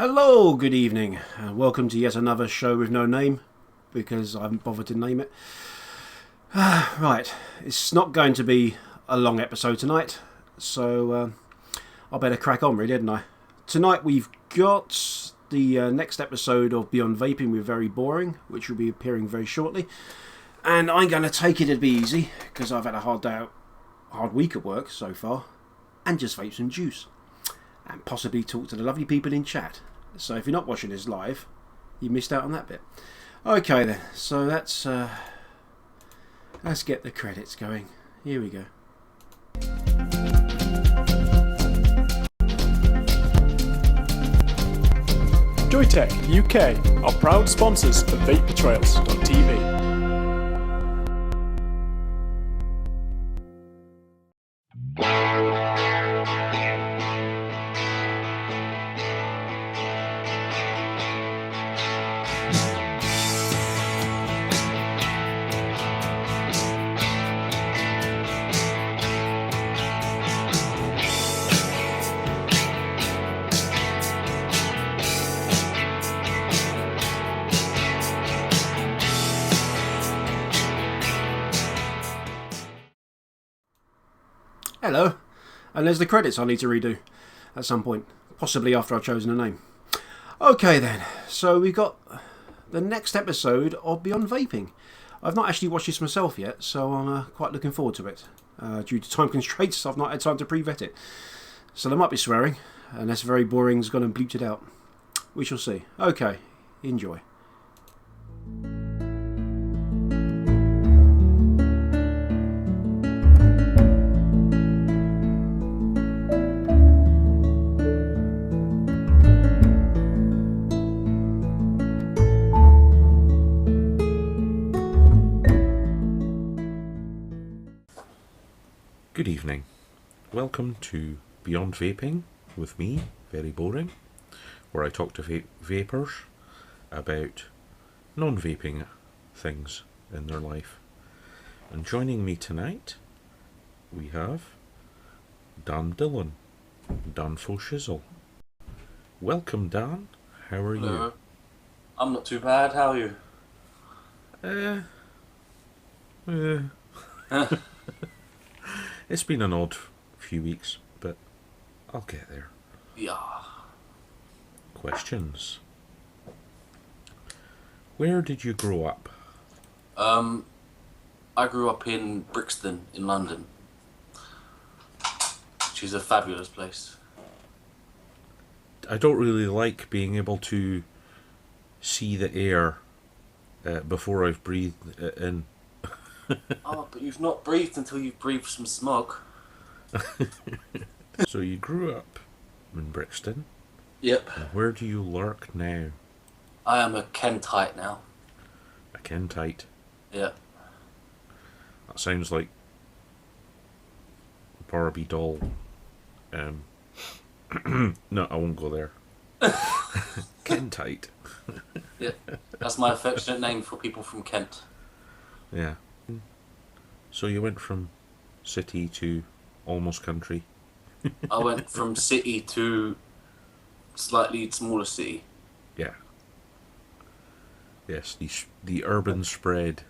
Hello, good evening, and welcome to yet another show with no name, because I haven't bothered to name it. Right, it's not going to be a long episode tonight, so I better crack on really, hadn't I? Tonight we've got the next episode of Beyond Vaping with Verey Bowring, which will be appearing very shortly. And I'm going to take it a bit easy, because I've had a hard week at work so far, and just vape some juice. And possibly talk to the lovely people in chat. So if you're not watching this live, you missed out on that bit. Okay then, so let's get the credits going. Here we go. Joytech UK are proud sponsors of vapetrails.tv. Hello, and there's the credits I need to redo at some point, possibly after I've chosen a name. Okay then, so we've got the next episode of Beyond Vaping. I've not actually watched this myself yet, so I'm quite looking forward to it. Due to time constraints, I've not had time to pre-vet it. So there might be swearing, unless Verey Bowring's gone and bleeped it out. We shall see. Okay, enjoy. Good evening. Welcome to Beyond Vaping with me, Verey Bowring, where I talk to vapers about non-vaping things in their life. And joining me tonight, we have Dan Dillon, Dan Foshizzle. Welcome, Dan. How are you? I'm not too bad. How are you? It's been an odd few weeks, but I'll get there. Yeah. Questions. Where did you grow up? I grew up in Brixton in London, which is a fabulous place. I don't really like being able to see the air before I've breathed it in. Oh, but you've not breathed until you've breathed some smog. So you grew up in Brixton. Yep. And where do you lurk now? I am a Kentite now. A Kentite. Yeah. That sounds like Barbie doll. No, I won't go there. Kentite. Yeah. That's my affectionate name for people from Kent. Yeah. So you went from city to almost country. I went from city to slightly smaller city. Yeah. Yes, the urban spread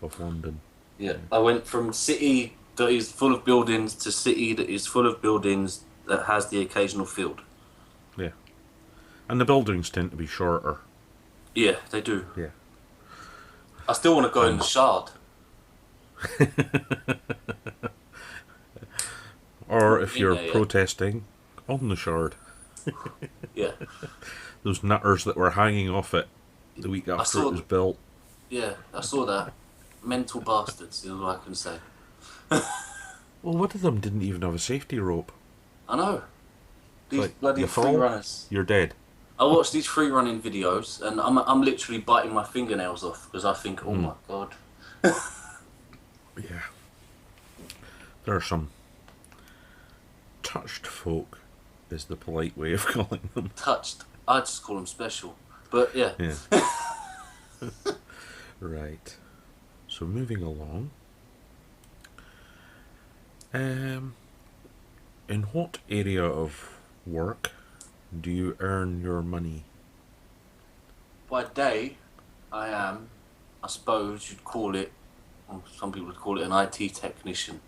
of London. Yeah. I went from city that is full of buildings to city that is full of buildings that has the occasional field. Yeah. And the buildings tend to be shorter. Yeah, they do. Yeah. I still want to go in the Shard. Or if you're protesting, on the Shard. Yeah. Those nutters that were hanging off it the week after it was built. Yeah, I saw that. Mental bastards is all I can say. Well, one of them didn't even have a safety rope. I know. These Like, bloody you free fall, runners. you're dead. I watch these free running videos and I'm literally biting my fingernails off because I think, oh my god. Yeah. There are some touched folk, is the polite way of calling them. Touched. I just call them special. But yeah. Yeah. Right. So moving along. In what area of work do you earn your money? By day, I suppose you'd call it, or some people would call it an IT technician.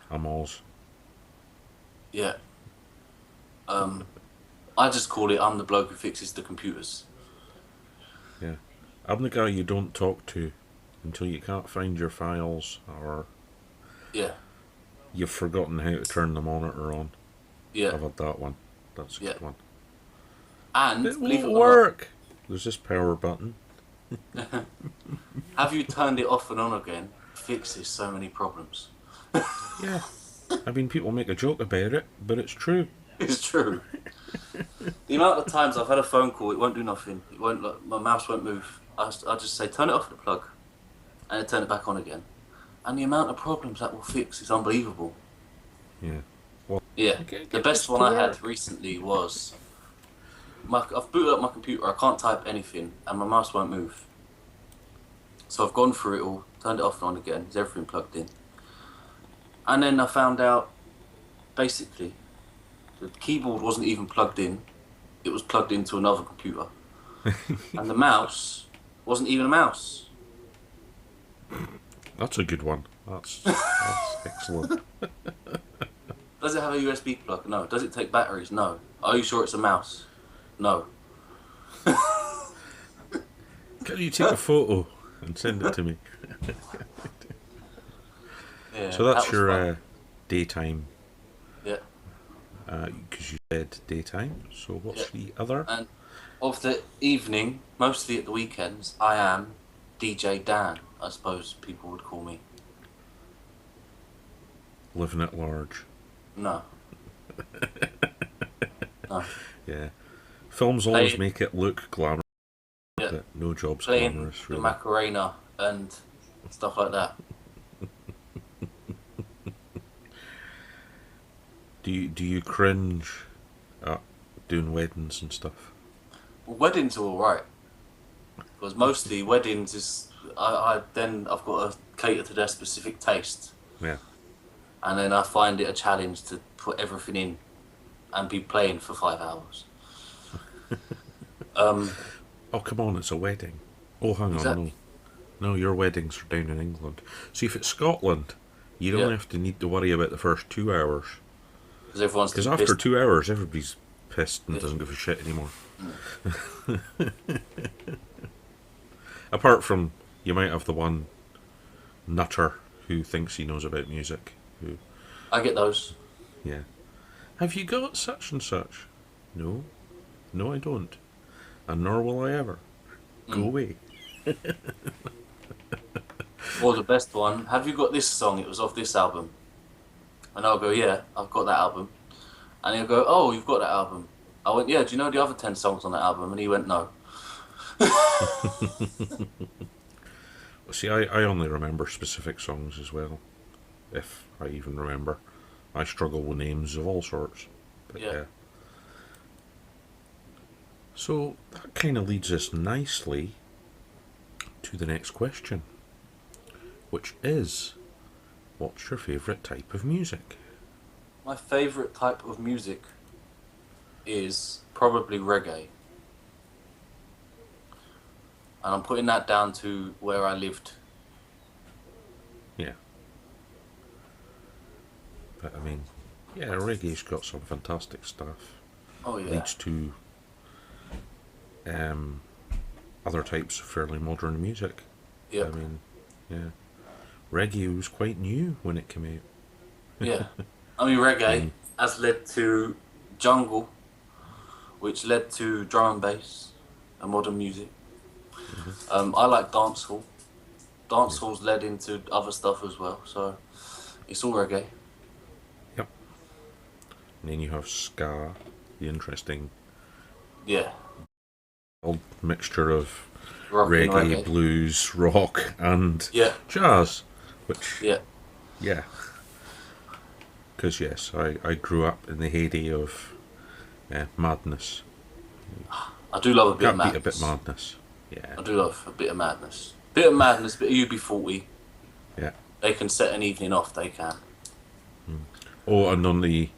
I'm alls. Yeah. I just call it, I'm the bloke who fixes the computers. Yeah. I'm the guy you don't talk to until you can't find your files or Yeah. you've forgotten how to turn the monitor on. Yeah. I've had that one. That's a Yeah. good one. And, It believe it won't or work! There's this power button. not, have you turned it off and on again? Fixes so many problems. Yeah. I mean, people make a joke about it, but it's true. It's true. The amount of times I've had a phone call, it won't do nothing. It won't. Like, my mouse won't move. I just say turn it off at the plug, and then turn it back on again. And the amount of problems that will fix is unbelievable. Yeah. Well, Yeah. get The this best to one I work. had recently was I've booted up my computer. I can't type anything, and my mouse won't move. So I've gone through it all, turned it off and on again. Is everything plugged in? And then I found out, basically, the keyboard wasn't even plugged in. It was plugged into another computer. And the mouse wasn't even a mouse. That's a good one. That's excellent. Does it have a USB plug? No. Does it take batteries? No. Are you sure it's a mouse? No. Can you take a photo and send it to me? Yeah, So that's that was your fun. daytime, Yeah. because you said daytime. So what's Yeah. the other? And of the evening, mostly at the weekends, I am DJ Dan, I suppose people would call me. Living at large. No. No. Yeah. Films always Play- make it look glamorous, Yeah. but no job's Playing glamorous, the really. Macarena and stuff like that. Do you cringe at doing weddings and stuff? Well, weddings are alright. Because mostly weddings is then I've got to cater to their specific taste. Yeah. And then I find it a challenge to put everything in and be playing for 5 hours. Oh, come on, it's a wedding. Oh, hang Exactly. on, no, your weddings are down in England. See, if it's Scotland, you don't Yeah. have to need to worry about the first 2 hours. Because everyone's Because too after pissed. 2 hours, everybody's pissed and Yeah. doesn't give a shit anymore. Apart from, you might have the one nutter who thinks he knows about music. Who, I get those. yeah. Have you got such and such? No. No, I don't. And nor will I ever. Go away. Or the best one, have you got this song? It was off this album. And I'll go, yeah, I've got that album. And he'll go, oh, you've got that album. I went, yeah, do you know the other 10 songs on that album? And he went, no. See, I only remember specific songs as well. If I even remember. I struggle with names of all sorts. But Yeah. yeah. So that kind of leads us nicely to the next question, which is, what's your favourite type of music? My favourite type of music is probably reggae. And I'm putting that down to where I lived. Yeah. But I mean, yeah, reggae's got some fantastic stuff. Oh, yeah. Leads to other types of fairly modern music. Yeah. I mean, yeah. Reggae was quite new when it came out. Yeah. I mean, reggae has led to jungle, which led to drum and bass and modern music. I like dancehall. Dancehall's led into other stuff as well, so it's all reggae. Yep. And then you have ska, the interesting Yeah. old mixture of Rock and reggae, blues, rock, and Yeah. jazz. Which, Yeah. yeah. Because, yes, I grew up in the heyday of madness. I do love a bit of Can't beat a madness. bit madness. Yeah. I do love a bit of madness. Bit of madness, but UB40, Yeah. they can set an evening off, they can. Oh, and on the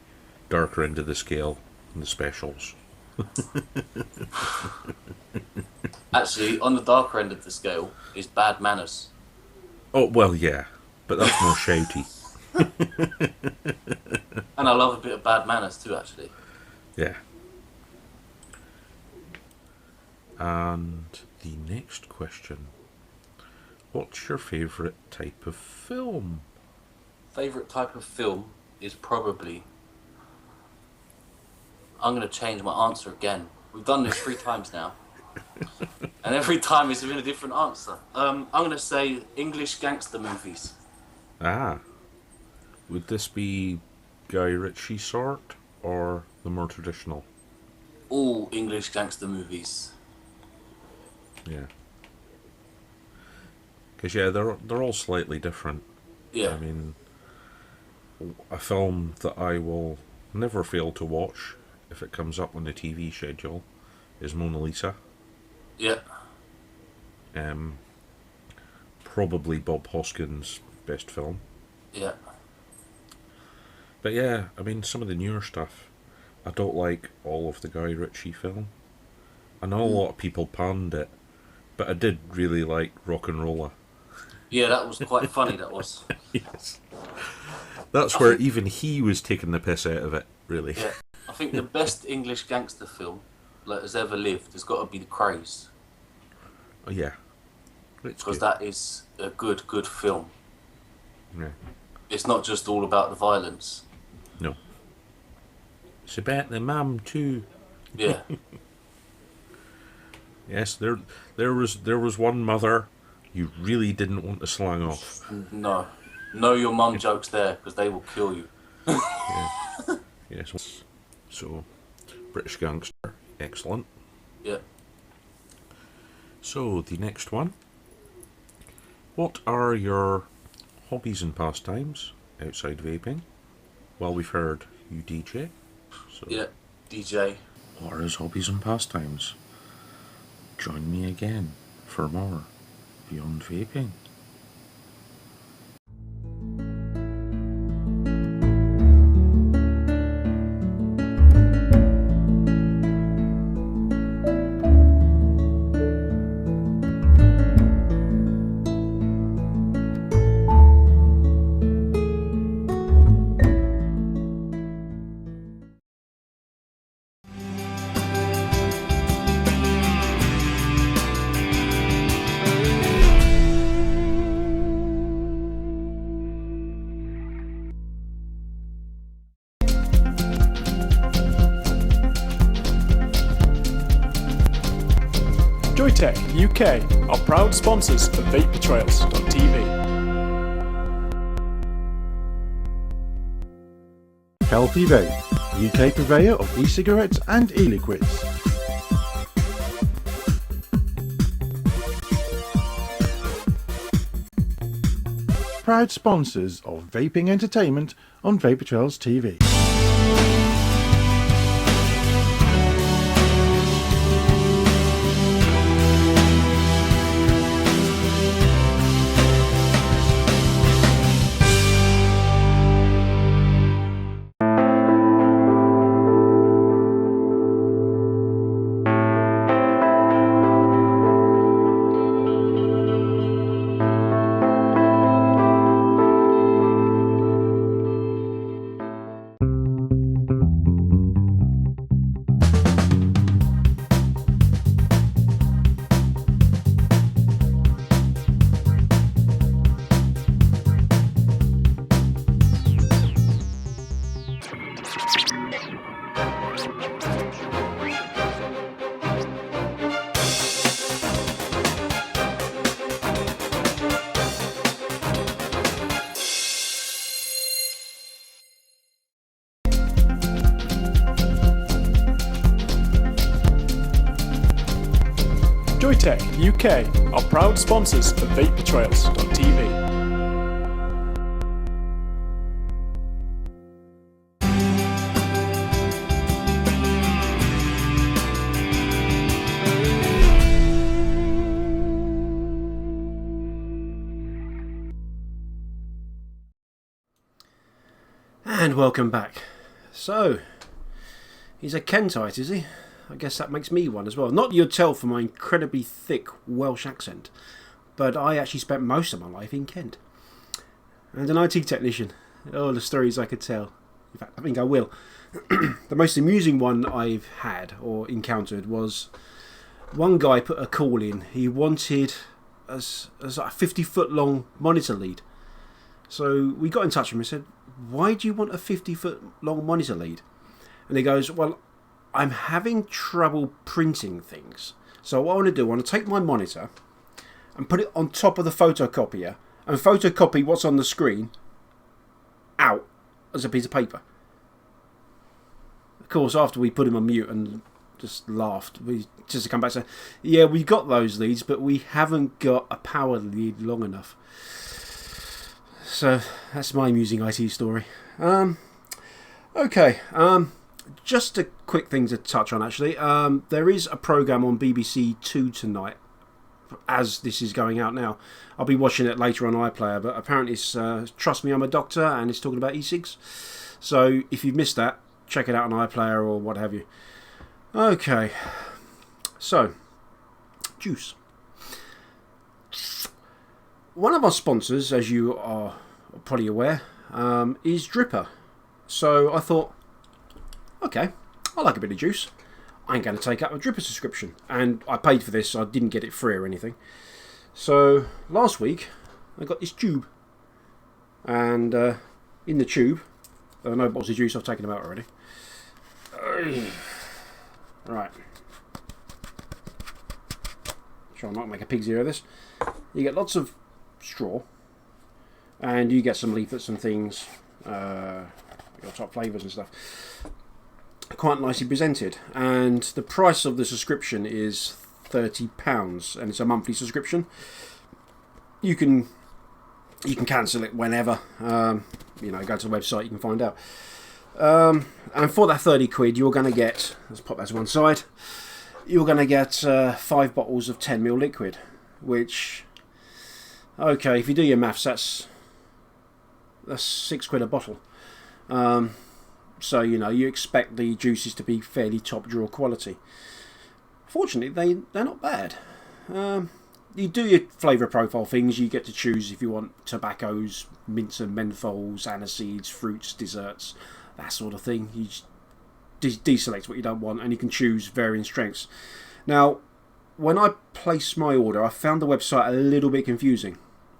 darker end of the scale, and the specials. Actually, on the darker end of the scale is bad manners. Oh, well, yeah, but that's more shouty. And I love a bit of bad manners too, actually. Yeah. And the next question. What's your favourite type of film? Favourite type of film is probably... I'm going to change my answer again. We've done this 3 times now. And every time it's been a different answer. I'm going to say English gangster movies. Ah. Would this be Guy Ritchie sort, or the more traditional? All English gangster movies. Yeah. Because, yeah, they're all slightly different. Yeah. I mean, a film that I will never fail to watch if it comes up on the TV schedule is Mona Lisa. Yeah. Probably Bob Hoskins' best film. Yeah. But yeah, I mean, some of the newer stuff, I don't like all of the Guy Ritchie film. I know a lot of people panned it, but I did really like Rock and Roller. Yeah, that was quite funny, that was. Yes. That's where even he was taking the piss out of it, really. Yeah. I think the best English gangster film that has ever lived has got to be The Craze. Oh, yeah. It's Because good. that is a good film. Yeah. It's not just all about the violence. No. It's about the mum, too. Yeah. Yes, there was one mother you really didn't want to slang off. No. Know your mum jokes there, because they will kill you. Yeah. Yes. So, British gangster, excellent. Yeah. So, the next one. What are your hobbies and pastimes outside vaping? Well, we've heard you DJ. So Yeah. DJ. what are his hobbies and pastimes? Join me again for more Beyond Vaping. Joytech UK are proud sponsors of vapes.tv. Healthy Vape, UK purveyor of e-cigarettes and e-liquids. Proud sponsors of vaping entertainment on Vapor Trails TV. Joytech UK are proud sponsors of vapor.trails.tv. And welcome back. So, He's a Kentite, is he? I guess that makes me one as well. Not you'd tell from my incredibly thick Welsh accent, but I actually spent most of my life in Kent. And an IT technician. Oh, the stories I could tell. In fact, I think I will. The most amusing one I've had or encountered was one guy put a call in. He wanted as like a 50-foot long monitor lead. So we got in touch with him and said, why do you want a 50-foot long monitor lead? And he goes, well, I'm having trouble printing things. So what I want to do, I want to take my monitor and put it on top of the photocopier and photocopy what's on the screen out as a piece of paper. Of course, after we put him on mute and just laughed, we just come back and say, yeah, we've got those leads, but we haven't got a power lead long enough. So that's my amusing IT story. Okay, just a quick thing to touch on actually. There is a programme on BBC Two tonight, as this is going out now. I'll be watching it later on iPlayer, but apparently it's Trust Me, I'm a Doctor, and it's talking about e-cigs. So if you've missed that, check it out on iPlayer or what have you. Okay, so juice. One of our sponsors, as you are probably aware, is Dripper. So I thought, okay, I like a bit of juice. I ain't going to take up a Dripper subscription. And I paid for this, so I didn't get it free or anything. So last week, I got this tube. And in the tube, there are no bottles of juice, I've taken them out already. Right. Try and not make a pig's ear of this. You get lots of straw. And you get some leaflets and things. Your top flavours and stuff. Quite nicely presented. And the price of the subscription is £30. And it's a monthly subscription. You can cancel it whenever. You know, go to the website, you can find out. And for that 30 quid, you're going to get, let's pop that to one side, you're going to get 5 bottles of 10ml liquid, which, okay, if you do your maths, that's £6 a bottle. So, you know, you expect the juices to be fairly top drawer quality. Fortunately, they're not bad. You do your flavour profile things. You get to choose if you want tobaccos, mints and menthols, aniseeds, fruits, desserts, that sort of thing. You just deselect what you don't want, and you can choose varying strengths. Now, when I placed my order, I found the website a little bit confusing.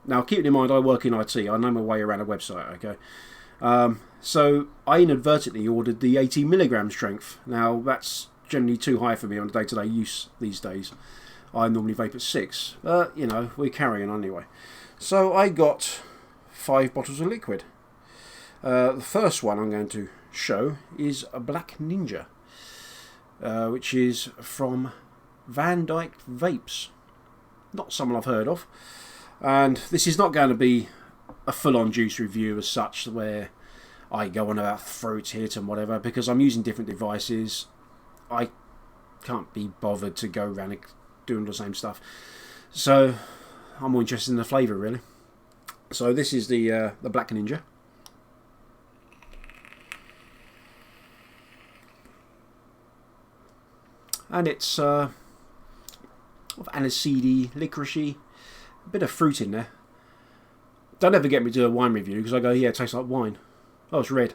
Now, keeping in mind, I work in IT. I know my way around a website, okay? So I inadvertently ordered the 80mg strength. Now, that's generally too high for me on day-to-day use these days. I normally vape at 6, but, you know, we're carrying on anyway. So I got 5 bottles of liquid. The first one I'm going to show is a Black Ninja, which is from Van Dyke Vapes. Not someone I've heard of. And this is not going to be a full-on juice review as such, where I go on about throat hit and whatever, because I'm using different devices. I can't be bothered to go around doing the same stuff. So I'm more interested in the flavour, really. So this is the Black Ninja. And it's of aniseedy, licoricey, a bit of fruit in there. Don't ever get me to do a wine review, because I go, yeah, it tastes like wine. Oh, it's red.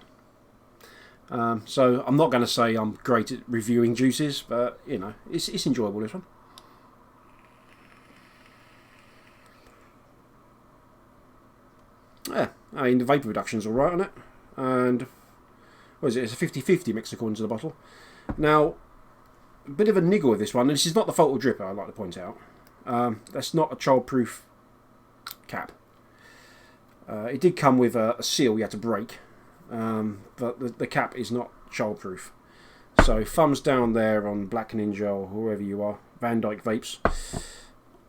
So I'm not going to say I'm great at reviewing juices, but, you know, it's enjoyable, this one. Yeah, I mean, the vapour reduction's alright on it. And, what is it? It's a 50-50 mix according to the bottle. Now, a bit of a niggle with this one, and this is not the fault of Dripper, I'd like to point out. That's not a child-proof cap. It did come with a seal you had to break, but the cap is not child-proof. So thumbs down there on Black Ninja or whoever you are, Van Dyke Vapes,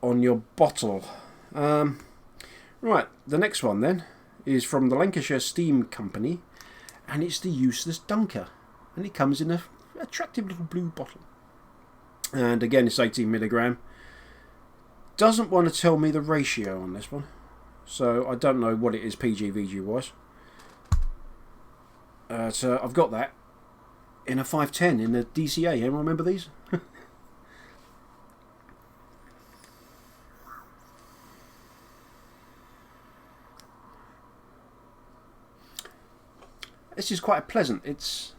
on your bottle. Right, the next one then is from the Lancashire Steam Company, and it's the Useless Dunker, and it comes in a attractive little blue bottle. And again, it's 18mg. Doesn't want to tell me the ratio on this one, so I don't know what it is PG/VG wise. So I've got that. in a 510 in the DCA. Anyone remember these? This is quite pleasant. It's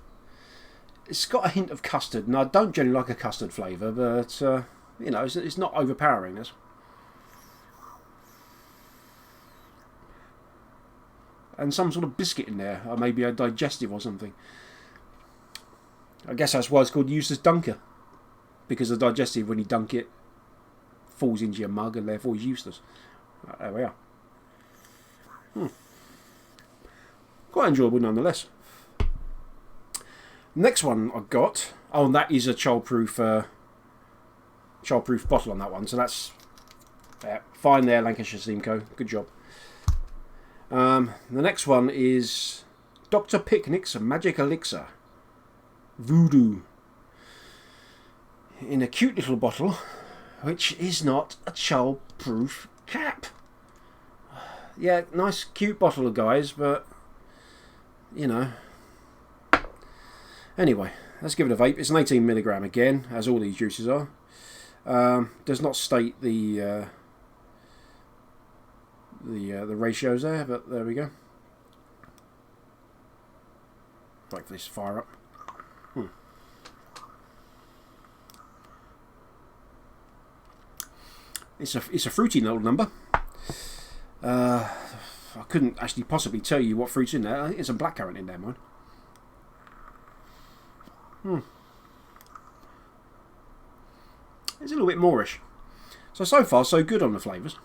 got a hint of custard, and I don't generally like a custard flavour, but you know, it's not overpowering this. And some sort of biscuit in there, or maybe a digestive or something. I guess that's why it's called Eustace Dunker, because the digestive, when you dunk it, falls into your mug, and therefore is Eustace. There we are. Quite enjoyable nonetheless. Next one I've got, oh, and that is a childproof bottle on that one, so that's fine there, Lancashire Steamco, good job. The next one is Dr. Picnic's Magic Elixir Voodoo, in a cute little bottle, which is not a childproof cap. Yeah, nice cute bottle, guys, but you know. Anyway, let's give it a vape. It's an 18mg again, as all these juices are. Does not state the ratios there, but there we go. Wait for this to fire up. It's a fruity little number. I couldn't actually possibly tell you what fruit's in there. I think there's some blackcurrant in there, mine. It's a little bit moreish. So far, so good on the flavours.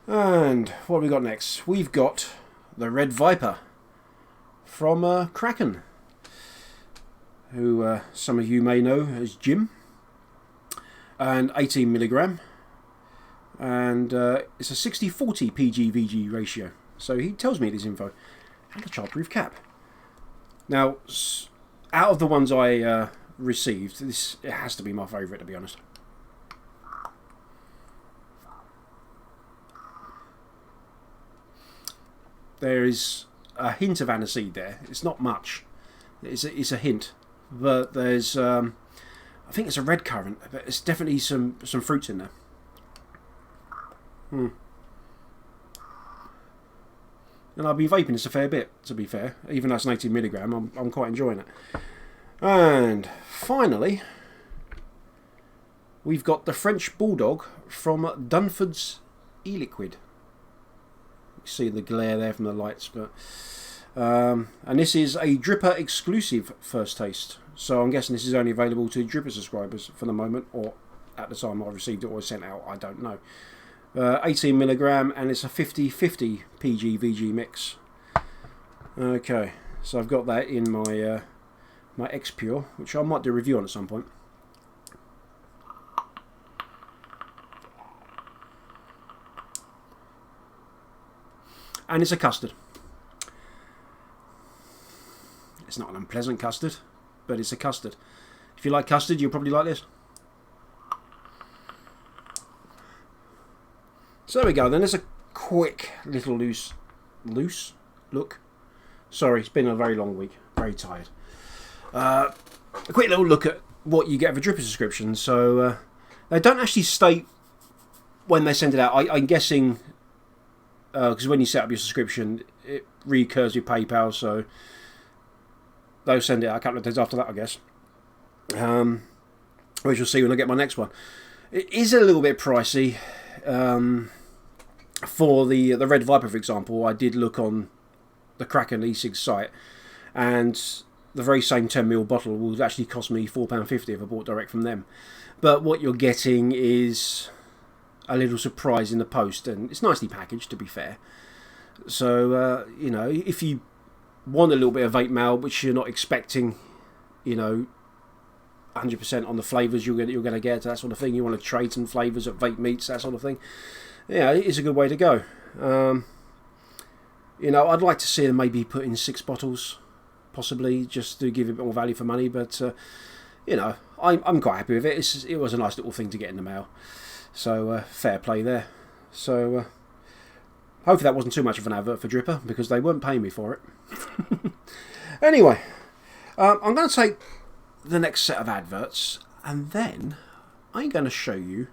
And what have we got next? We've got the Red Viper from Kraken, who some of you may know as Jim, and 18mg, and it's a 60-40 PG-VG ratio. So he tells me this info, and a childproof cap. Now, out of the ones I received, it has to be my favourite, to be honest. There is a hint of aniseed there. It's not much. It's a hint, but there's I think it's a red currant, but it's definitely some fruits in there. And I've been vaping this a fair bit, to be fair. Even though it's an 18mg, I'm quite enjoying it. And finally, we've got the French Bulldog from Dunford's e-liquid. You see the glare there from the lights, but and this is a Dripper exclusive first taste. So I'm guessing this is only available to Dripper subscribers for the moment, or at the time I received it or was sent out, I don't know. 18mg, and it's a 50-50 PG-VG mix. Okay, so I've got that in my my X Pure, which I might do a review on at some point. And it's a custard. It's not an unpleasant custard, but it's a custard. If you like custard, you'll probably like this. So there we go, then there's a quick little loose look. Sorry, it's been a very long week, very tired. A quick little look at what you get for Dripper subscription. So they don't actually state when they send it out. I'm guessing because when you set up your subscription, it recurs with PayPal, so they'll send it out a couple of days after that, I guess. Which we'll see when I get my next one. It is a little bit pricey. For the Red Viper, for example, I did look on the Kraken e-cigs site, and the very same 10ml bottle will actually cost me £4.50 if I bought direct from them. But what you're getting is a little surprise in the post, and it's nicely packaged, to be fair. So you know, if you want a little bit of vape mail, which you're not expecting, you know, 100% on the flavours you're going to get, that sort of thing. You want to trade some flavours at vape meets, that sort of thing. Yeah, it is a good way to go. You know, I'd like to see them maybe put in 6 bottles, possibly, just to give it more value for money. But you know, I'm quite happy with it. It was a nice little thing to get in the mail. So fair play there. So Hopefully that wasn't too much of an advert for Dripper, because they weren't paying me for it. Anyway, I'm going to take the next set of adverts, and then I'm going to show you...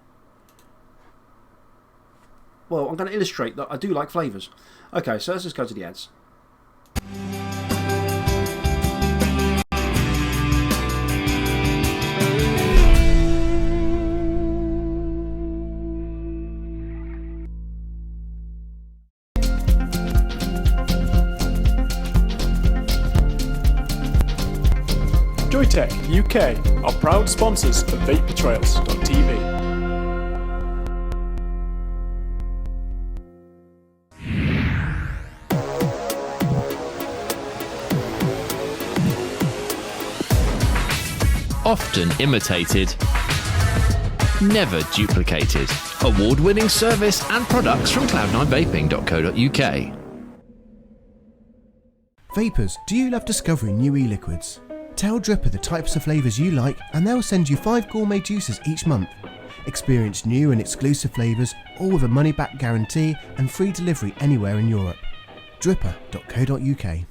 Well, I'm going to illustrate that I do like flavours. Okay, so let's just go to the ads. Joytech UK are proud sponsors of vapes.tv. Often imitated, never duplicated. Award-winning service and products from cloud9vaping.co.uk. Vapers, do you love discovering new e-liquids? Tell Dripper the types of flavours you like and they'll send you 5 gourmet juices each month. Experience new and exclusive flavours, all with a money-back guarantee and free delivery anywhere in Europe. Dripper.co.uk.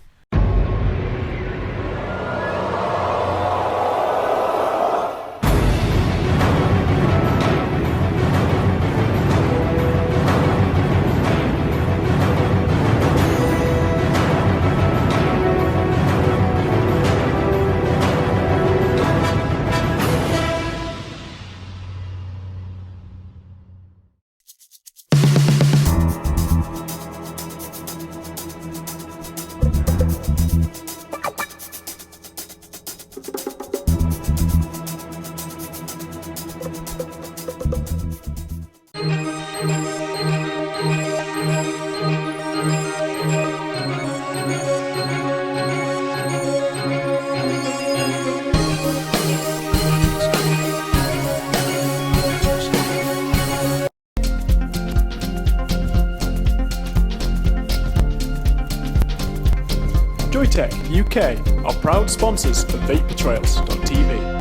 Joytech UK are proud sponsors of vapetrails.tv.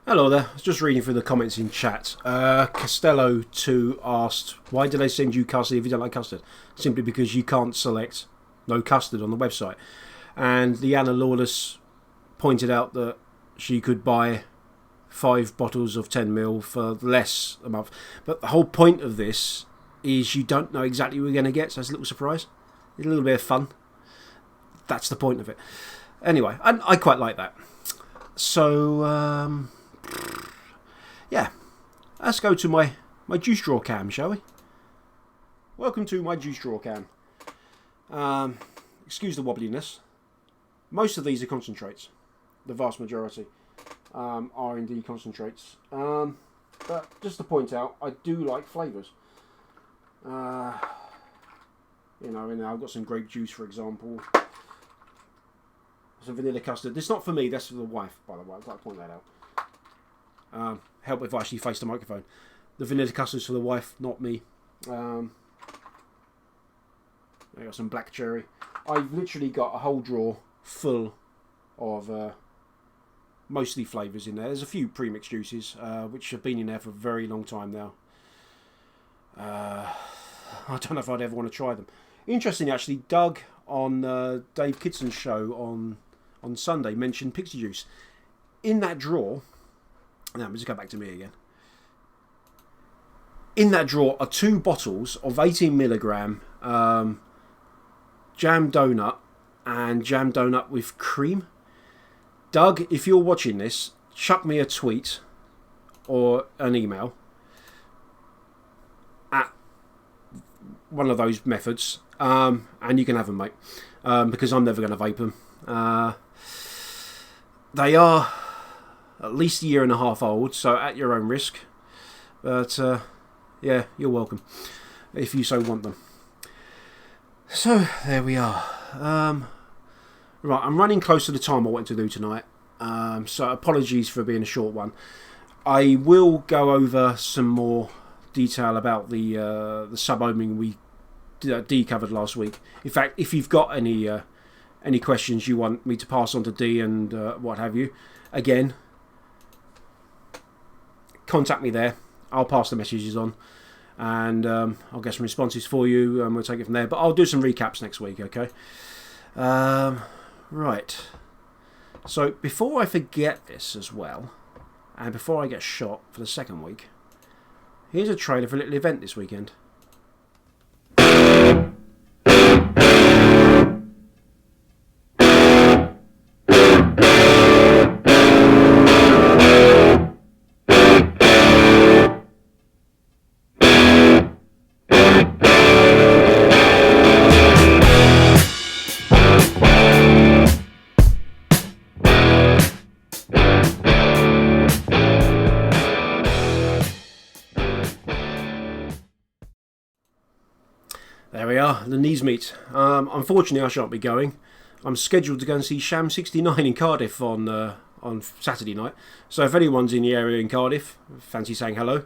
Hello there, I was just reading through the comments in chat. Costello2 asked, why do they send you custard if you don't like custard? Simply because you can't select no custard on the website. And Leanna Lawless pointed out that she could buy 5 bottles of 10ml for less a month. But the whole point of this is you don't know exactly what you're going to get, so it's a little surprise. It's a little bit of fun. That's the point of it. Anyway, I quite like that. So, yeah, let's go to my juice drawer cam, shall we? Welcome to my juice drawer cam. Excuse the wobbliness. Most of these are concentrates. The vast majority are indeed concentrates. But just to point out, I do like flavours. You know, I've got some grape juice, for example. Some vanilla custard. This is not for me, that's for the wife, by the way. I'd like to point that out. Help if I actually face the microphone. The vanilla custard's for the wife, not me. I got some black cherry. I've literally got a whole drawer full of mostly flavours in there. There's a few premixed juices which have been in there for a very long time now. I don't know if I'd ever want to try them. Interestingly, actually, Doug on Dave Kidson's show on Sunday mentioned Pixie Juice. In that drawer, now let me just go back to me again. In that drawer are 2 bottles of 18mg jam donut and jam donut with cream. Doug, if you're watching this, chuck me a tweet or an email at one of those methods, and you can have them, mate, because I'm never going to vape them. They are at least 1.5 years old, so at your own risk. But yeah, you're welcome if you so want them. So there we are. Right, I'm running close to the time I wanted to do tonight, so apologies for being a short one. I will go over some more detail about the sub-ohming we D covered last week. In fact, if you've got any questions you want me to pass on to D and what have you, again, contact me there. I'll pass the messages on, and I'll get some responses for you, and we'll take it from there. But I'll do some recaps next week, okay? Right. So before I forget this as well, and before I get shot for the second week, here's a trailer for a little event this weekend. There we are, the knees meet. Unfortunately, I shan't be going. I'm scheduled to go and see Sham 69 in Cardiff on Saturday night. So if anyone's in the area in Cardiff, fancy saying hello,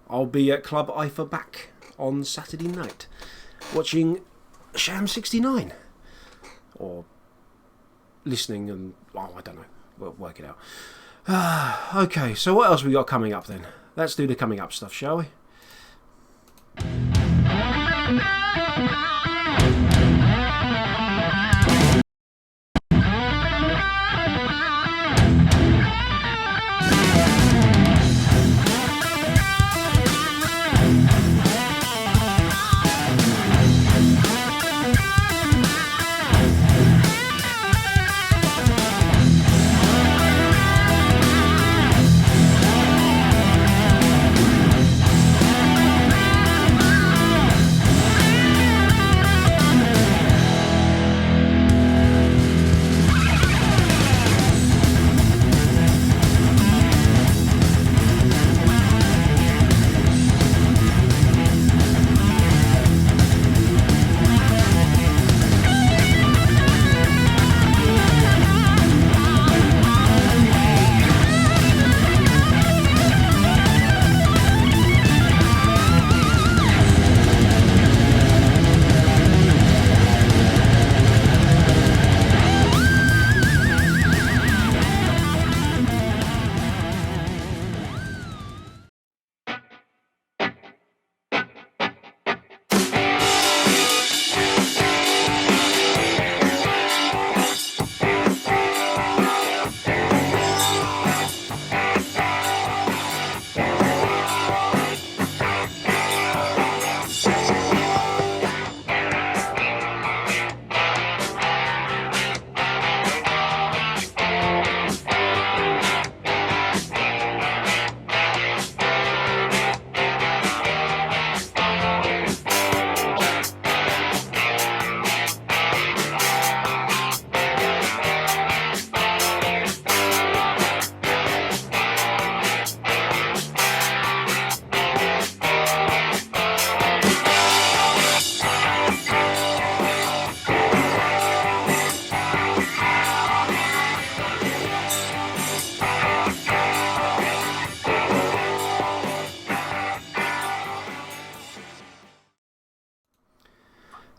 I'll be at Club Eifer Back on Saturday night, watching Sham 69. Or listening and, oh, I don't know, we'll work it out. Okay, so what else we got coming up then? Let's do the coming up stuff, shall we?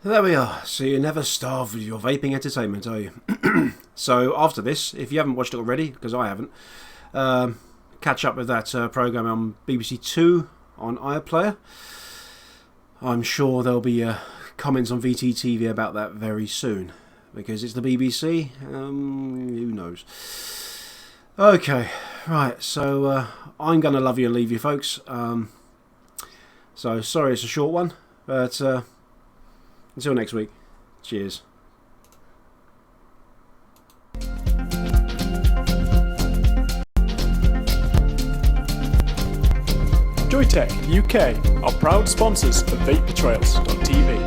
There we are. So you're never starved with your vaping entertainment, are you? So after this, if you haven't watched it already, because I haven't, catch up with that programme on BBC Two on iPlayer. I'm sure there'll be comments on VTTV about that very soon, because it's the BBC. Who knows? Okay, right. So I'm going to love you and leave you, folks. So sorry it's a short one, but until next week. Cheers. Joytech UK are proud sponsors of vapetrails.tv.